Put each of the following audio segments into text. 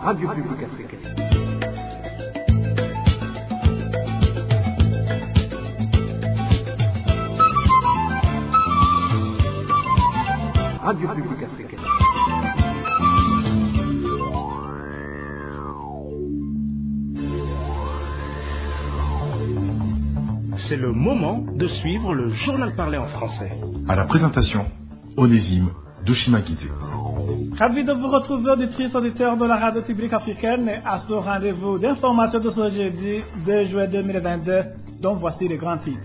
Radio Publique Africaine. Radio Publique Africaine. C'est le moment de suivre le journal parlé en français. À la présentation, Onésime Douchimakité. Ravi de vous retrouver, auditrices, auditeurs de la radio publique africaine, à ce rendez-vous d'information de ce jeudi 2 juillet 2022, dont voici les grands titres.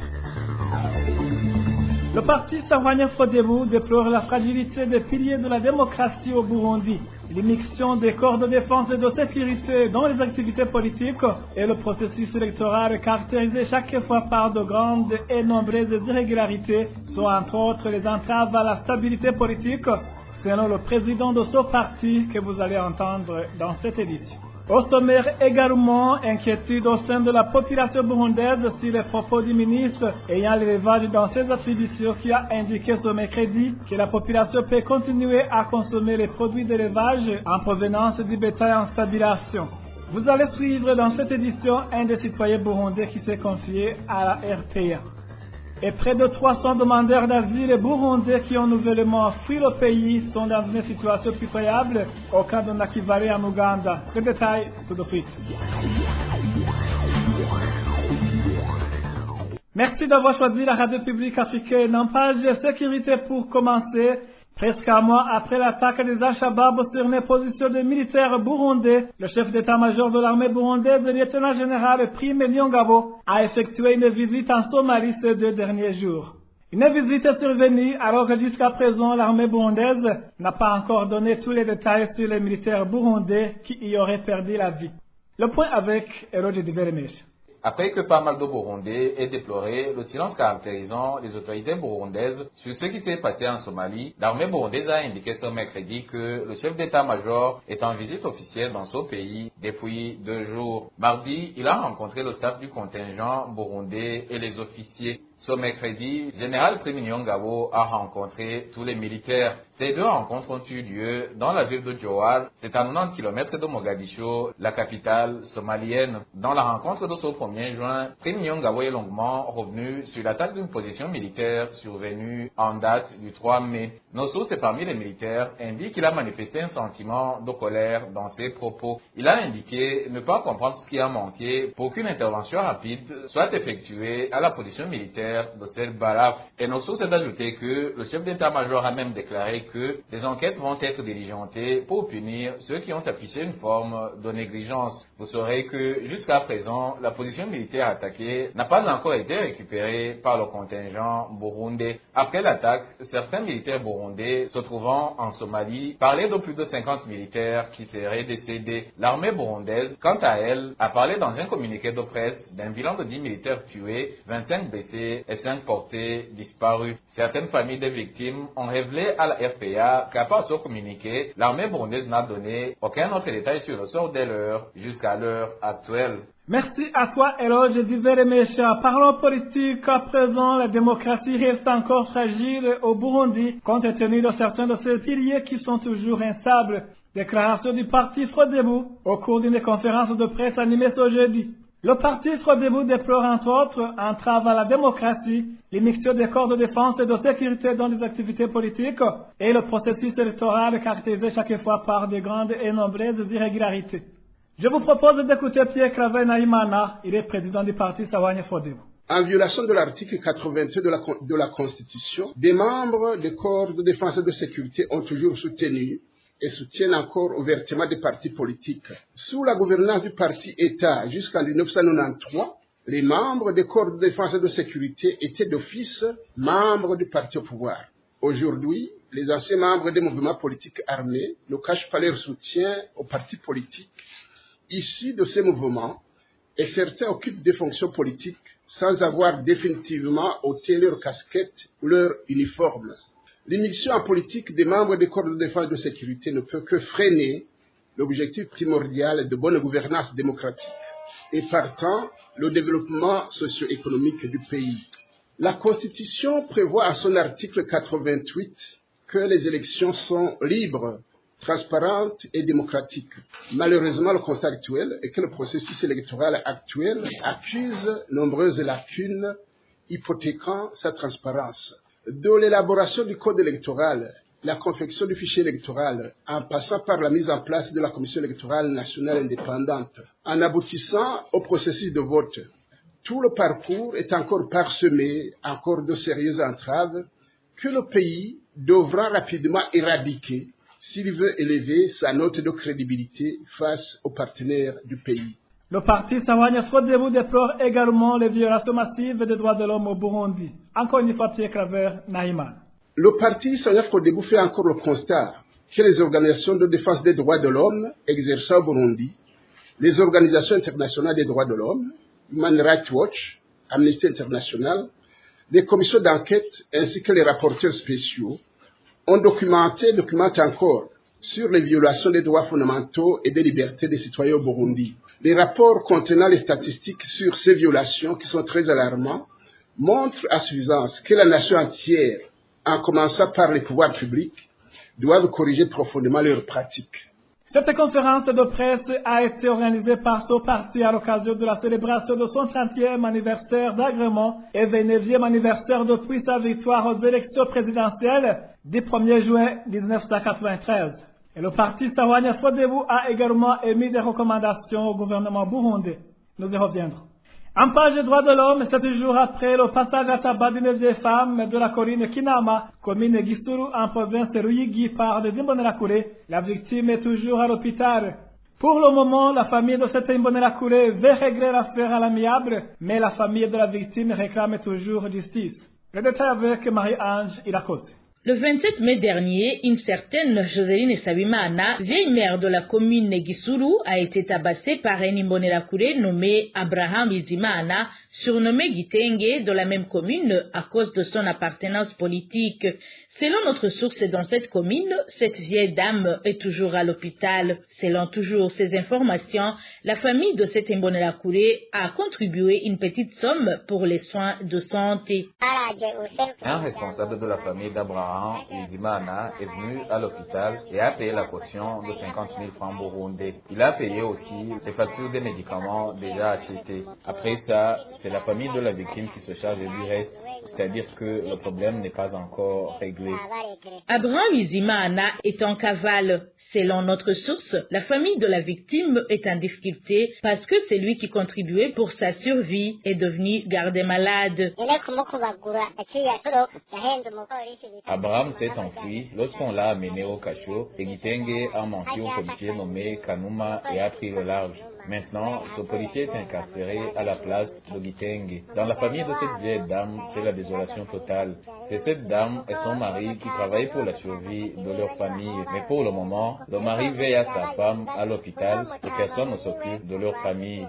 Le parti Sahwanya Frodebo déplore la fragilité des piliers de la démocratie au Burundi, l'immixtion des corps de défense et de sécurité dans les activités politiques et le processus électoral caractérisé chaque fois par de grandes et nombreuses irrégularités sont entre autres les entraves à la stabilité politique, selon le président de ce parti que vous allez entendre dans cette édition. Au sommaire également, inquiétude au sein de la population burundaise sur les propos du ministre ayant l'élevage dans ses attributions qui a indiqué ce mercredi que la population peut continuer à consommer les produits d'élevage en provenance du bétail en stabilisation. Vous allez suivre dans cette édition un des citoyens burundais qui s'est confié à la RPA. Et près de 300 demandeurs d'asile burundais qui ont nouvellement fui le pays sont dans une situation pitoyable au cas de Nakivale en Ouganda. Les détails tout de suite. Merci d'avoir choisi la radio publique africaine en page sécurité pour commencer. Presque un mois après l'attaque des Al-Shabaab sur les positions des militaires burundais, le chef d'état-major de l'armée burundaise, le lieutenant-général Prime Nyongabo, a effectué une visite en Somalie ces 2 derniers jours. Une visite est survenue alors que jusqu'à présent l'armée burundaise n'a pas encore donné tous les détails sur les militaires burundais qui y auraient perdu la vie. Le point avec Eroge Diveremesh. Après que pas mal de Burundais aient déploré le silence caractérisant les autorités burundaises sur ce qui s'est passé en Somalie, l'armée burundaise a indiqué ce mercredi que le chef d'état-major est en visite officielle dans ce pays depuis 2 jours. Mardi, il a rencontré le staff du contingent burundais et les officiers. Ce mercredi, général Prime Nyongabo a rencontré tous les militaires. Ces 2 rencontres ont eu lieu dans la ville de Jowhar, c'est à 90 km de Mogadiscio, la capitale somalienne. Dans la rencontre de ce 1er juin, Prime Nyongabo est longuement revenu sur l'attaque d'une position militaire survenue en date du 3 mai. Nos sources parmi les militaires indiquent qu'il a manifesté un sentiment de colère dans ses propos. Il a indiqué ne pas comprendre ce qui a manqué pour qu'une intervention rapide soit effectuée à la position militaire de cette Baraf. Et nos sources d'ajouter que le chef d'état-major a même déclaré que des enquêtes vont être diligentées pour punir ceux qui ont affiché une forme de négligence. Vous saurez que jusqu'à présent, la position militaire attaquée n'a pas encore été récupérée par le contingent burundais. Après l'attaque, certains militaires burundais se trouvant en Somalie parlaient de plus de 50 militaires qui seraient décédés. L'armée burundaise, quant à elle, a parlé dans un communiqué de presse d'un bilan de 10 militaires tués, 25 blessés et 5 portés disparus. Certaines familles des victimes ont révélé à la RPA qu'à part ce communiqué, l'armée burundaise n'a donné aucun autre détail sur le sort des leurs jusqu'à l'heure actuelle. Merci à toi, Eloge Diveremecha. Parlons politique à présent. La démocratie reste encore fragile au Burundi, compte tenu de certains de ses piliers qui sont toujours instables. Déclaration du parti Frodebo au cours d'une conférence de presse animée ce jeudi. Le parti Frodebo déplore entre autres entrave à la démocratie, l'immixtion des corps de défense et de sécurité dans les activités politiques et le processus électoral caractérisé chaque fois par de grandes et nombreuses irrégularités. Je vous propose d'écouter Pierre Claver Naïmana, il est président du parti Sahwanya Frodebo. En violation de l'article 82 de la Constitution, des membres des corps de défense et de sécurité ont toujours soutenu et soutiennent encore ouvertement des partis politiques. Sous la gouvernance du parti État jusqu'en 1993, les membres des corps de défense et de sécurité étaient d'office membres du parti au pouvoir. Aujourd'hui, les anciens membres des mouvements politiques armés ne cachent pas leur soutien aux partis politiques issus de ces mouvements et certains occupent des fonctions politiques sans avoir définitivement ôté leur casquette ou leur uniforme. L'immixtion en politique des membres des corps de défense et de sécurité ne peut que freiner l'objectif primordial de bonne gouvernance démocratique et partant le développement socio-économique du pays. La Constitution prévoit à son article 88 que les élections sont libres, transparente et démocratique. Malheureusement, le constat actuel est que le processus électoral actuel accuse nombreuses lacunes hypothéquant sa transparence. De l'élaboration du code électoral, la confection du fichier électoral, en passant par la mise en place de la Commission électorale nationale indépendante, en aboutissant au processus de vote, tout le parcours est encore parsemé, encore de sérieuses entraves que le pays devra rapidement éradiquer s'il veut élever sa note de crédibilité face aux partenaires du pays. Le parti Sahwanya Frodebu déplore également les violations massives des droits de l'homme au Burundi. Encore une fois, Pierre Claver, Naïman. Le parti Sahwanya Frodebu fait encore le constat que les organisations de défense des droits de l'homme exercées au Burundi, les organisations internationales des droits de l'homme, Human Rights Watch, Amnesty International, les commissions d'enquête ainsi que les rapporteurs spéciaux ont documentent encore sur les violations des droits fondamentaux et des libertés des citoyens au Burundi. Les rapports contenant les statistiques sur ces violations, qui sont très alarmants, montrent à suffisance que la nation entière, en commençant par les pouvoirs publics, doivent corriger profondément leurs pratiques. Cette conférence de presse a été organisée par ce parti à l'occasion de la célébration de son 30e anniversaire d'agrément et 29e anniversaire depuis sa victoire aux élections présidentielles du 1er juin 1993. Et le parti Sahwanya Frodebu a également émis des recommandations au gouvernement burundais. Nous y reviendrons. En page des droits de l'homme, 7 jours après le passage à tabac d'une vieille femme de la colline Kinama, commune Gisuru en province de Ruyigi par des Imbonerakure, la victime est toujours à l'hôpital. Pour le moment, la famille de cette Imbonerakure veut régler l'affaire à l'amiable, mais la famille de la victime réclame toujours justice. Le détail avec Marie-Ange Ilakoze. Le 27 mai dernier, une certaine Joseline Sabimana, vieille mère de la commune Gisuru, a été tabassée par un Imbonerakure nommé Abraham Bizimana, surnommé Gitenge, de la même commune à cause de son appartenance politique. Selon notre source dans cette commune, cette vieille dame est toujours à l'hôpital. Selon toujours ces informations, la famille de cette Imbonerakure a contribué une petite somme pour les soins de santé. Un responsable de la famille d'Abraham Bizimana est venu à l'hôpital et a payé la caution de 50 000 francs burundais. Il a payé aussi les factures des médicaments déjà achetés. Après ça, c'est la famille de la victime qui se charge du reste, c'est-à-dire que le problème n'est pas encore réglé. Abraham Bizimana est en cavale. Selon notre source, la famille de la victime est en difficulté parce que c'est lui qui contribuait pour sa survie est devenu gardé malade. Abraham s'est enfui lorsqu'on l'a amené au cachot et Gitenge a menti au policier nommé Kanuma et a pris le large. Maintenant, ce policier est incarcéré à la place de Gitenge. Dans la famille de cette vieille dame, c'est la désolation totale. C'est cette dame et son mari qui travaillent pour la survie de leur famille. Mais pour le moment, le mari veille à sa femme à l'hôpital et personne ne s'occupe de leur famille.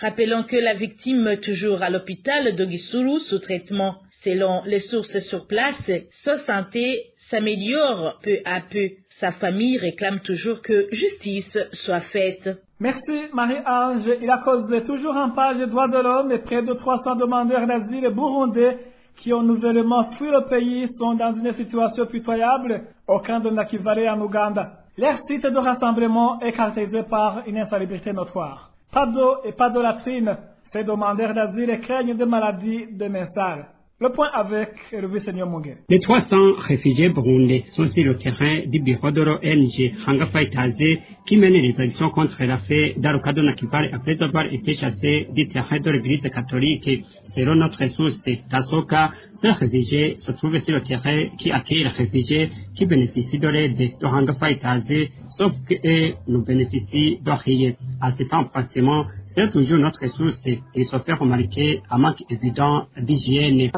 Rappelons que la victime est toujours à l'hôpital de Gisuru sous traitement. Selon les sources sur place, sa santé s'améliore peu à peu. Sa famille réclame toujours que justice soit faite. Merci Marie-Ange. Il a causé toujours en page des droits de l'homme et près de 300 demandeurs d'asile burundais qui ont nouvellement fui le pays sont dans une situation pitoyable au camp de Nakivale en Ouganda. Leur site de rassemblement est caractérisé par une insalubrité notoire. Pas d'eau et pas de latrine. Ces demandeurs d'asile craignent des maladies de mental. Le point avec le vice-seigneur Mungue. Les 300 réfugiés burundais sont sur le terrain du bureau de l'ONG Hanga Fighters qui mène les actions contre la fée dans le cadre de Nakivale après avoir été chassés du terrain de l'église catholique. Selon notre source, Tasoka, ces réfugiés se trouvent sur le terrain qui accueille les réfugiés qui bénéficient de l'aide de Hanga Fighters, sauf qu'eux ne bénéficient de rien. À cet emplacement, c'est toujours notre source et se fait remarquer un manque évident d'hygiène.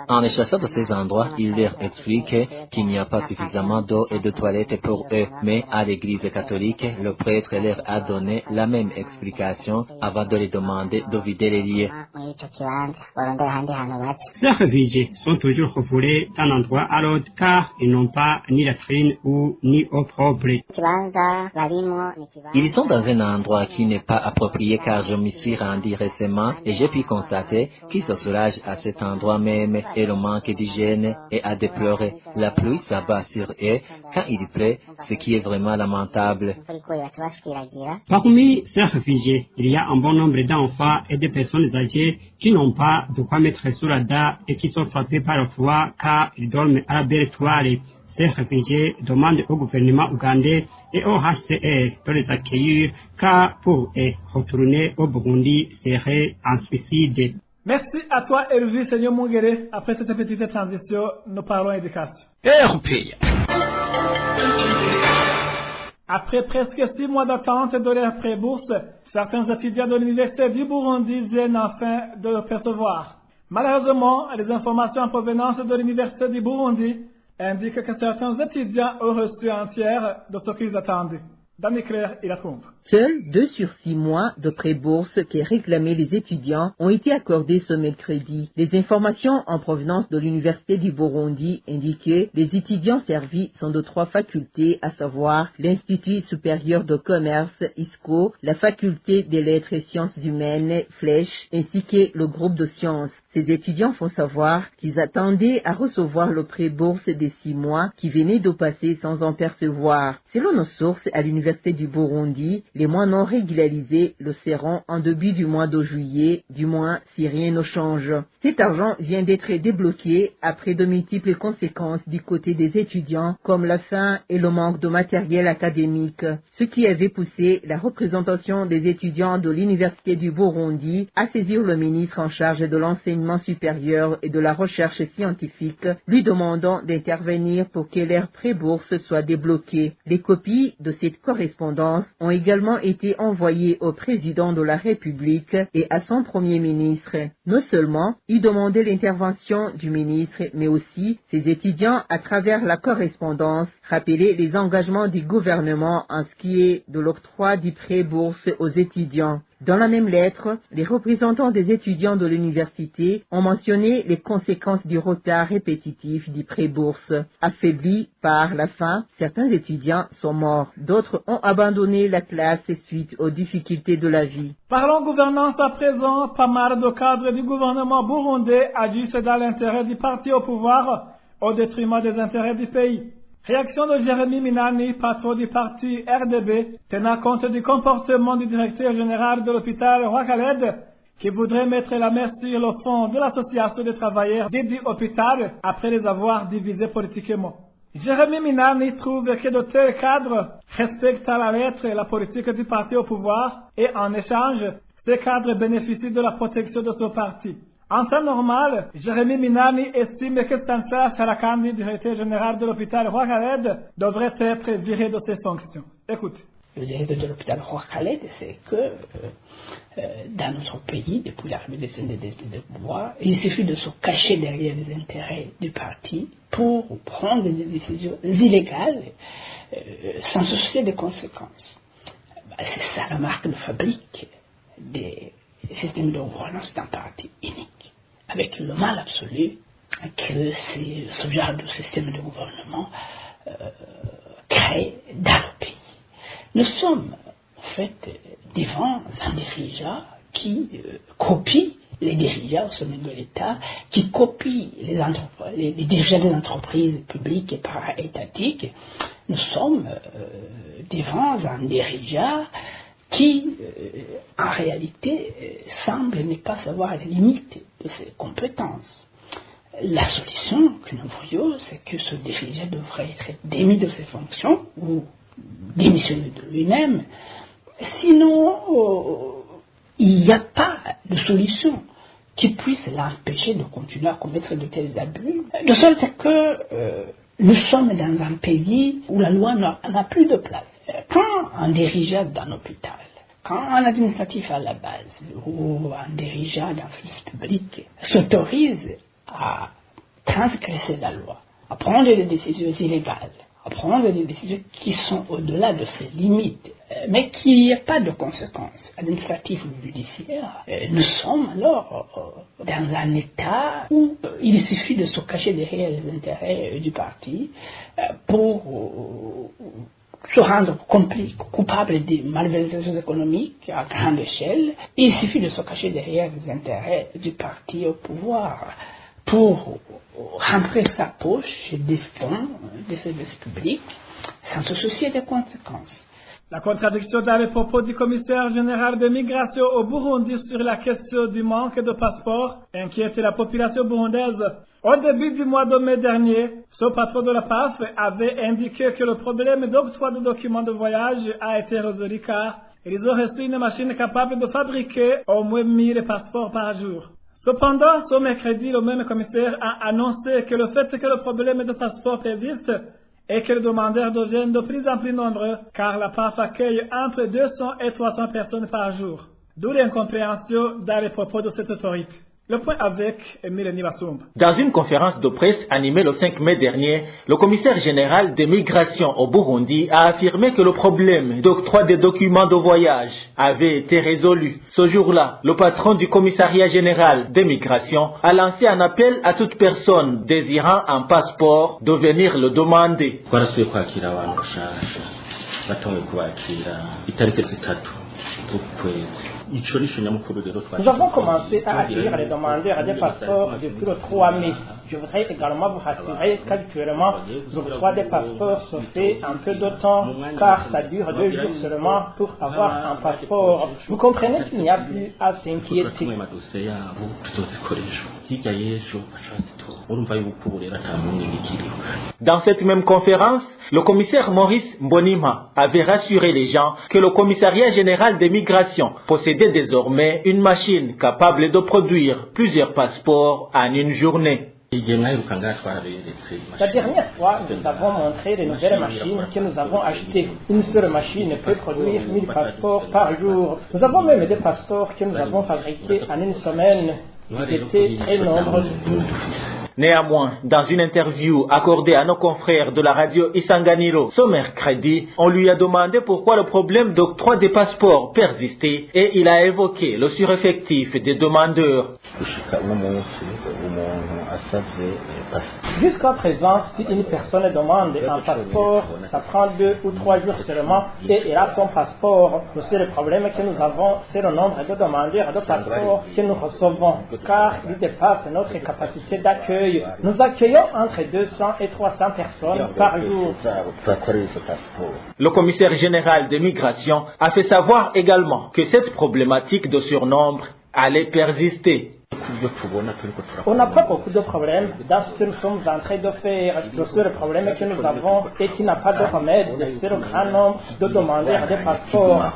En les chassant de ces endroits, il leur explique qu'il n'y a pas suffisamment d'eau et de toilettes pour eux. Mais à l'église catholique, le prêtre leur a donné la même explication avant de les demander de vider les lieux. Les réfugiés sont toujours refoulés d'un endroit à l'autre car ils n'ont pas ni latrine ou ni eau propre. Ils sont dans un endroit qui n'est pas approprié approprié car je m'y suis rendu récemment et j'ai pu constater qu'ils se soulagent à cet endroit même et le manque d'hygiène est à déplorer. La pluie s'abat sur eux quand il pleut, ce qui est vraiment lamentable. Parmi ces réfugiés, il y a un bon nombre d'enfants et de personnes âgées qui n'ont pas de quoi mettre sous la dent et qui sont frappés par le froid car ils dorment à la belle toile. Ces réfugiés demandent au gouvernement ougandais et au HCR de les accueillir car pour eux, retourner au Burundi serait un suicide. Merci à toi, Elvis Seigneur Mungere. Après cette petite transition, nous parlons éducation. Après presque 6 mois d'attente de leur pré-bourse, certains étudiants de l'Université du Burundi viennent enfin de le percevoir. Malheureusement, les informations en provenance de l'Université du Burundi indiquent que certains étudiants ont reçu un tiers de ce qu'ils attendaient. Danny Claire, il raconte. Seuls 2 sur 6 mois de pré-bourse que réclamaient les étudiants ont été accordés ce mercredi. Les informations en provenance de l'Université du Burundi indiquent que les étudiants servis sont de 3 facultés, à savoir l'Institut supérieur de commerce, ISCO, la faculté des lettres et sciences humaines, Flèche, ainsi que le groupe de sciences. Ces étudiants font savoir qu'ils attendaient à recevoir le pré-bourse des 6 mois qui venaient de passer sans en percevoir. Selon nos sources à l'Université du Burundi, les mois non régularisés le seront en début du mois de juillet, du moins si rien ne change. Cet argent vient d'être débloqué après de multiples conséquences du côté des étudiants, comme la faim et le manque de matériel académique, ce qui avait poussé la représentation des étudiants de l'Université du Burundi à saisir le ministre en charge de l'enseignement supérieur et de la recherche scientifique, lui demandant d'intervenir pour que leur pré-bourse soit débloquée. Les copies de cette correspondance ont également été envoyées au président de la République et à son premier ministre. Non seulement il demandait l'intervention du ministre, mais aussi ses étudiants, à travers la correspondance, rappelaient les engagements du gouvernement en ce qui est de l'octroi du pré-bourse aux étudiants. Dans la même lettre, les représentants des étudiants de l'université ont mentionné les conséquences du retard répétitif du pré-bourse. Affaiblis par la faim, certains étudiants sont morts. D'autres ont abandonné la classe suite aux difficultés de la vie. Parlons gouvernance à présent. Pas mal de cadres du gouvernement burundais agissent dans l'intérêt du parti au pouvoir au détriment des intérêts du pays. Réaction de Jérémy Minani, patron du parti RDB, tenant compte du comportement du directeur général de l'hôpital Roi Khaled, qui voudrait mettre la main sur le fonds de l'association des travailleurs dédiés à l'hôpital après les avoir divisés politiquement. Jérémy Minani trouve que de tels cadres respectent à la lettre la politique du parti au pouvoir et en échange, ces cadres bénéficient de la protection de ce parti. En temps normal, Jérémy Minani estime que Stanislas Sarakandi, directeur général de l'hôpital Roi Khaled, devrait être viré de ses fonctions. Écoute. Le directeur de l'hôpital Roi Khaled, c'est que dans notre pays, depuis l'arrivée des pouvoirs, il suffit de se cacher derrière les intérêts du parti pour prendre des décisions illégales sans se soucier des conséquences. C'est ça la marque de fabrique des systèmes de gouvernance d'un parti unique, avec le mal absolu que ce genre de système de gouvernement crée dans le pays. Nous sommes en fait devant un dirigeant qui copie les dirigeants au sommet de l'État, qui copie les dirigeants des entreprises publiques et para-étatiques. Nous sommes devant un dirigeant qui, en réalité, semble ne pas savoir les limites de ses compétences. La solution que nous voyons, c'est que ce dirigeant devrait être démis de ses fonctions ou démissionner de lui-même. Sinon, il n'y a pas de solution qui puisse l'empêcher de continuer à commettre de tels abus. De sorte que nous sommes dans un pays où la loi n'a plus de place. Quand un dirigeant d'un hôpital, quand un administratif à la base ou un dirigeant d'un service public s'autorise à transgresser la loi, à prendre des décisions illégales, à prendre des décisions qui sont au-delà de ses limites, mais qu'il n'y a pas de conséquences administratives ou judiciaires, nous sommes alors dans un état où il suffit de se cacher derrière les intérêts du parti pour se rendre coupable des malversations économiques à grande échelle. Il suffit de se cacher derrière les intérêts du parti au pouvoir pour rentrer sa poche des fonds des services publics sans se soucier des conséquences. La contradiction dans les propos du commissaire général de migration au Burundi sur la question du manque de passeports inquiète la population burundaise. Au début du mois de mai dernier, ce patron de la PAF avait indiqué que le problème d'octroi de documents de voyage a été résolu car ils ont reçu une machine capable de fabriquer au moins 1000 passeports par jour. Cependant, ce mercredi, le même commissaire a annoncé que le fait que le problème de passeport persiste et que les demandeurs deviennent de plus en plus nombreux, car la PAF accueille entre 200 et 300 personnes par jour. D'où l'incompréhension dans les propos de cette autorité. Le point avec Emile Nibasumba. Dans une conférence de presse animée le 5 mai dernier, le commissaire général des migrations au Burundi a affirmé que le problème d'octroi des documents de voyage avait été résolu. Ce jour-là, le patron du commissariat général des migrations a lancé un appel à toute personne désirant un passeport de venir le demander. Nous avons commencé à accueillir les demandeurs des passeports depuis le 3 mai. Je voudrais également vous rassurer qu'actuellement, l'octroi des passeports se fait en peu de temps, car ça dure 2 jours seulement pour avoir un passeport. Vous comprenez qu'il n'y a plus à s'inquiéter. Dans cette même conférence, le commissaire Maurice Mbonima avait rassuré les gens que le commissariat général des migrations possédait désormais une machine capable de produire plusieurs passeports en une journée. La dernière fois, nous avons montré les nouvelles machines que nous avons achetées. Une seule machine peut produire 1000 passeports par jour. Nous avons même des passeports que nous avons fabriqués en une semaine. Ils étaient très nombreux. Néanmoins, dans une interview accordée à nos confrères de la radio Isanganiro ce mercredi, on lui a demandé pourquoi le problème d'octroi des passeports persistait et il a évoqué le sureffectif des demandeurs. Jusqu'à présent, si une personne demande un passeport, ça prend 2 ou 3 jours seulement et elle a son passeport. Le seul problème que nous avons, c'est le nombre de demandeurs de passeports que nous recevons, car il dépasse notre capacité d'accueil. Nous accueillons entre 200 et 300 personnes par jour. Le commissaire général des migrations a fait savoir également que cette problématique de surnombre allait persister. On n'a pas beaucoup de problèmes dans ce que nous sommes en train de faire. Le seul problème que nous avons et qui n'a pas de remède, c'est le grand nombre de demandeurs de passeports.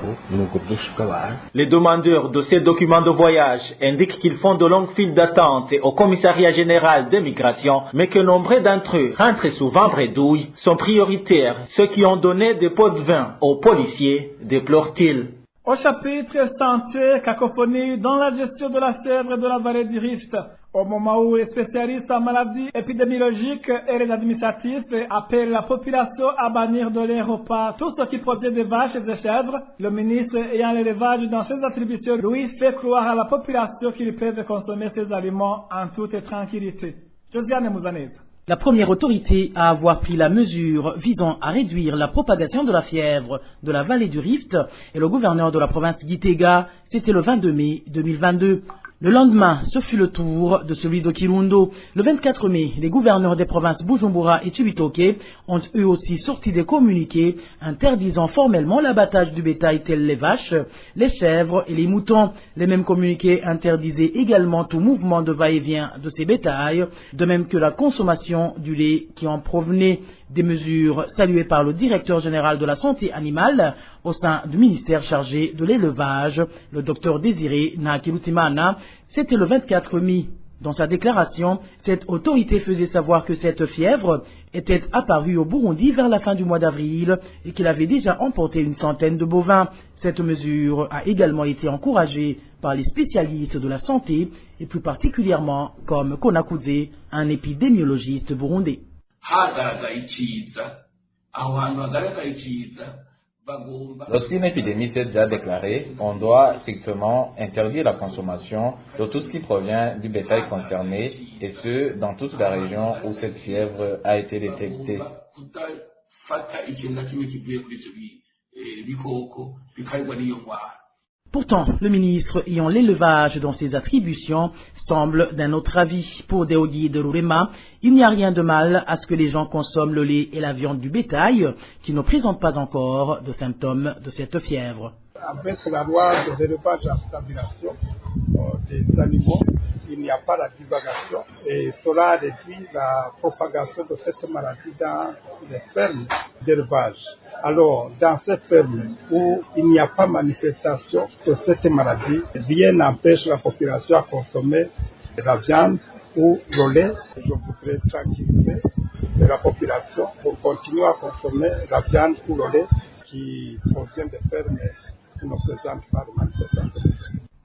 Les demandeurs de ces documents de voyage indiquent qu'ils font de longues files d'attente au commissariat général des migrations, mais que nombreux d'entre eux rentrent souvent bredouilles, sont prioritaires. Ceux qui ont donné des pots de vin aux policiers, déplorent-ils. Au chapitre santé, cacophonie dans la gestion de la fièvre de la vallée du Rift. Au moment où les spécialistes en maladies épidémiologiques et les administratifs appellent la population à bannir de leurs repas tout ce qui provient des vaches et des chèvres, le ministre ayant l'élevage dans ses attributions lui fait croire à la population qu'ils peuvent consommer ces aliments en toute tranquillité. Josiane Mouzanez. La première autorité à avoir pris la mesure visant à réduire la propagation de la fièvre de la vallée du Rift est le gouverneur de la province Gitega, c'était le 22 mai 2022. Le lendemain, ce fut le tour de celui de Kirundo. Le 24 mai, les gouverneurs des provinces Bujumbura et Cibitoke ont eux aussi sorti des communiqués interdisant formellement l'abattage du bétail tel les vaches, les chèvres et les moutons. Les mêmes communiqués interdisaient également tout mouvement de va-et-vient de ces bétails, de même que la consommation du lait qui en provenait. Des mesures saluées par le directeur général de la santé animale au sein du ministère chargé de l'élevage, le docteur Désiré Nakirutimana. C'était le 24 mai. Dans sa déclaration, cette autorité faisait savoir que cette fièvre était apparue au Burundi vers la fin du mois d'avril et qu'il avait déjà emporté une centaine de bovins. Cette mesure a également été encouragée par les spécialistes de la santé et plus particulièrement comme Konakudze, un épidémiologiste burundais. Lorsqu'une épidémie s'est déjà déclarée, on doit strictement interdire la consommation de tout ce qui provient du bétail concerné, et ce, dans toute la région où cette fièvre a été détectée. gufata ikintu na kimwe kivuye kuri ivyo bikoko bikarirwa n'iyo ngwara. Pourtant, le ministre ayant l'élevage dans ses attributions semble d'un autre avis. Pour Deogui de Lurema, il n'y a rien de mal à ce que les gens consomment le lait et la viande du bétail qui ne présentent pas encore de symptômes de cette fièvre. Avec la loi de l'élevage à stabilisation des animaux, il n'y a pas la divagation et cela réduit la propagation de cette maladie dans les fermes d'élevage. Alors, dans ces fermes où il n'y a pas manifestation de cette maladie, rien n'empêche la population à consommer la viande ou le lait. Je voudrais tranquilliser la population pour continuer à consommer la viande ou le lait qui provient des fermes qui ne présentent pas de manifestation.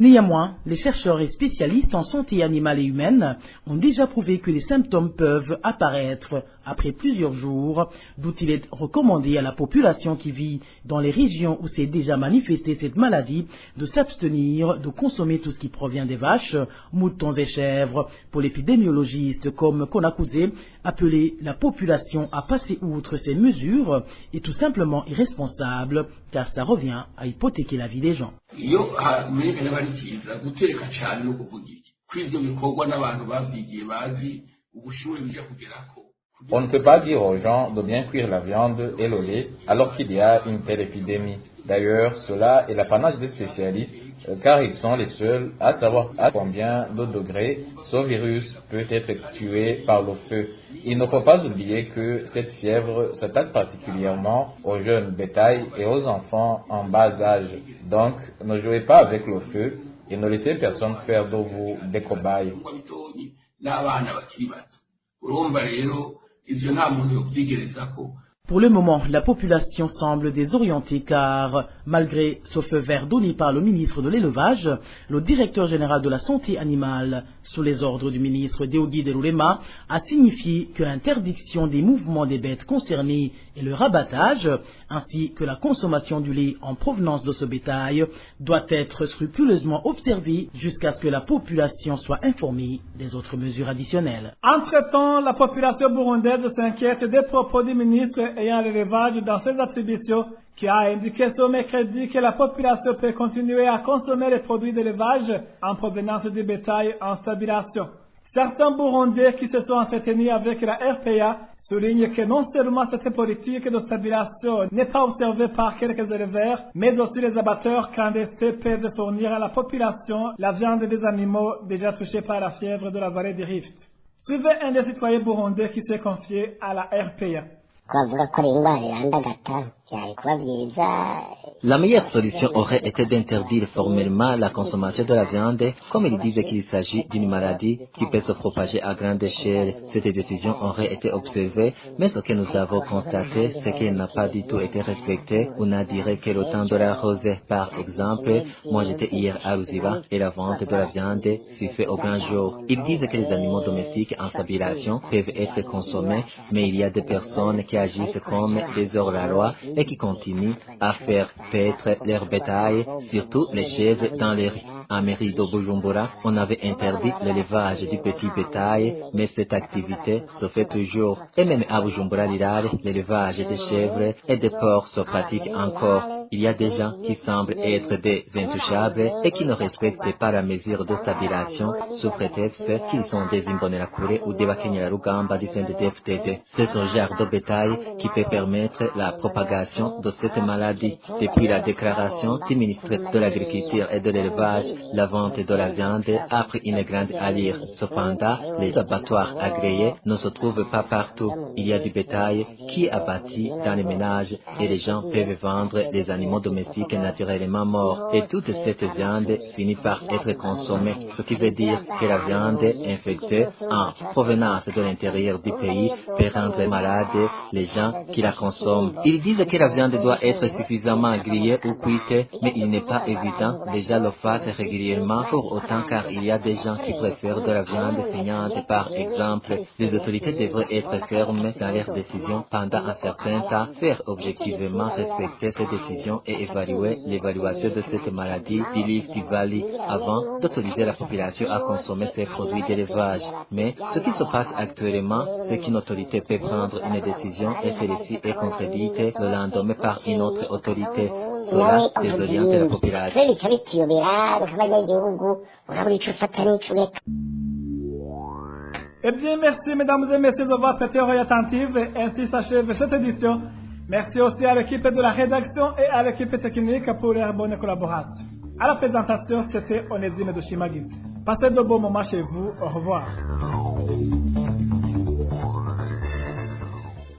Néanmoins, les chercheurs et spécialistes en santé animale et humaine ont déjà prouvé que les symptômes peuvent apparaître après plusieurs jours, d'où il est recommandé à la population qui vit dans les régions où s'est déjà manifestée cette maladie de s'abstenir de consommer tout ce qui provient des vaches, moutons et chèvres. Pour l'épidémiologiste comme Konakouze, appeler la population à passer outre ces mesures est tout simplement irresponsable car ça revient à hypothéquer la vie des gens. On ne peut pas dire aux gens de bien cuire la viande et le lait alors qu'il y a une telle épidémie. D'ailleurs, cela est l'apanage des spécialistes car ils sont les seuls à savoir à combien de degrés ce virus peut être tué par le feu. Il ne faut pas oublier que cette fièvre s'attaque particulièrement aux jeunes bétails et aux enfants en bas âge. Donc, ne jouez pas avec le feu et ne laissez personne faire de vous des cobayes. Pour le moment, la population semble désorientée car, malgré ce feu vert donné par le ministre de l'Élevage, le directeur général de la santé animale, sous les ordres du ministre Deogui de Lurema, a signifié que l'interdiction des mouvements des bêtes concernées et le rabattage, ainsi que la consommation du lait en provenance de ce bétail, doit être scrupuleusement observée jusqu'à ce que la population soit informée des autres mesures additionnelles. Entre-temps, la population burundaise s'inquiète des propos du ministre ayant l'élevage dans ses attributions, qui a indiqué ce mercredi que la population peut continuer à consommer les produits d'élevage en provenance du bétail en stabilisation. Certains Burundais qui se sont entretenus avec la RPA soulignent que non seulement cette politique de stabilisation n'est pas observée par quelques éleveurs, mais aussi les abatteurs clandestins peuvent fournir à la population la viande des animaux déjà touchés par la fièvre de la vallée du Rift. Suivez un des citoyens burundais qui s'est confié à la RPA. La meilleure solution aurait été d'interdire formellement la consommation de la viande, comme ils disent qu'il s'agit d'une maladie qui peut se propager à grande échelle. Cette décision aurait été observée, mais ce que nous avons constaté, c'est qu'elle n'a pas du tout été respectée. On a dirait que le temps de la rosée, par exemple, moi j'étais hier à Ruziba et la vente de la viande s'y fait au grand jour. Ils disent que les animaux domestiques en stabilisation peuvent être consommés, mais il y a des personnes qui agissent comme des hors-la-loi et qui continuent à faire paître leur bétail, surtout les chèvres dans les rues. En mairie de Bujumbura, on avait interdit l'élevage du petit bétail, mais cette activité se fait toujours. Et même à Bujumbura Lirare, l'élevage des chèvres et des porcs se pratique encore. Il y a des gens qui semblent être des intouchables et qui ne respectent pas la mesure de stabilisation sous prétexte qu'ils sont des Imbonerakure ou des Bakenyerarugamba du CNDD-FDD. C'est ce genre de bétail qui peut permettre la propagation de cette maladie. Depuis la déclaration du ministre de l'Agriculture et de l'Élevage, la vente de la viande a pris une grande allure. Cependant, les abattoirs agréés ne se trouvent pas partout. Il y a du bétail qui est abattu dans les ménages et les gens peuvent vendre des animaux domestiques naturellement morts. Et toute cette viande finit par être consommée, ce qui veut dire que la viande infectée en provenance de l'intérieur du pays peut rendre malade les gens qui la consomment. Ils disent que la viande doit être suffisamment grillée ou cuite, mais il n'est pas évident déjà le faire régulièrement pour autant car il y a des gens qui préfèrent de la viande saignante par exemple. Les autorités devraient être fermes dans leurs décisions pendant un certain temps, faire objectivement respecter ces décisions situation et évaluer l'évaluation de cette maladie du Rift Valley avant d'autoriser la population à consommer ces produits d'élevage. Mais ce qui se passe actuellement, c'est qu'une autorité peut prendre une décision et celle-ci est contredite le lendemain par une autre autorité. Cela désoriente la population. Eh bien, merci mesdames et messieurs de votre oreille attentive. Ainsi s'achève cette édition. Merci aussi à l'équipe de la rédaction et à l'équipe technique pour leur bonne collaboration. À la présentation, c'était Onésime de Chimagui. Passez de bons moments chez vous. Au revoir.